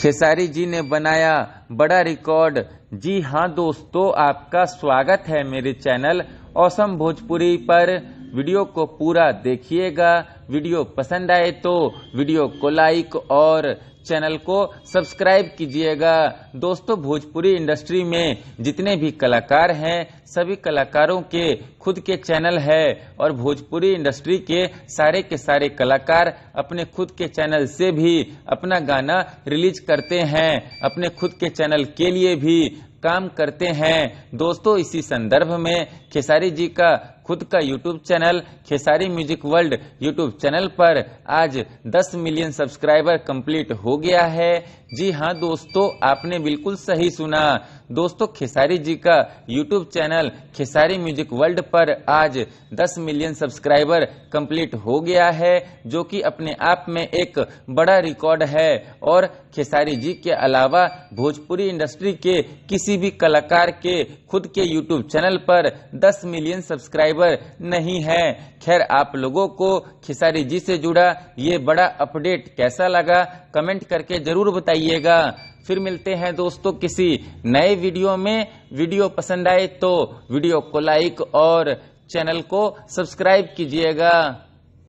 खेसारी जी ने बनाया बड़ा रिकॉर्ड। जी हाँ दोस्तों, आपका स्वागत है मेरे चैनल ऑसम भोजपुरी पर। वीडियो को पूरा देखिएगा। वीडियो पसंद आए तो वीडियो को लाइक और चैनल को सब्सक्राइब कीजिएगा। दोस्तों, भोजपुरी इंडस्ट्री में जितने भी कलाकार हैं सभी कलाकारों के खुद के चैनल है और भोजपुरी इंडस्ट्री के सारे कलाकार अपने खुद के चैनल से भी अपना गाना रिलीज करते हैं, अपने खुद के चैनल के लिए भी काम करते हैं। दोस्तों, इसी संदर्भ में खेसारी जी का खुद का YouTube channel Khesari music world YouTube channel पर आज 10 मिलियन सब्सक्राइबर कंप्लीट हो गया है। जी हाँ दोस्तों, आपने बिल्कुल सही सुना। दोस्तों, खेसारी जी का YouTube channel Khesari music world पर आज 10 मिलियन सब्सक्राइबर कंप्लीट हो गया है, जो कि अपने आप में एक बड़ा रिकॉर्ड है। और खेसारी जी के अलावा भोजपुरी इंडस्ट्री के किसी भी कलाकार के खुद के यूट्यूब चैनल पर 10 मिलियन सब्सक्राइबर नहीं है। खैर, आप लोगों को खेसारी जी से जुड़ा ये बड़ा अपडेट कैसा लगा कमेंट करके जरूर बताइएगा। फिर मिलते हैं दोस्तों किसी नए वीडियो में। वीडियो पसंद आए तो वीडियो को लाइक और चैनल को सब्सक्राइब कीजिएगा।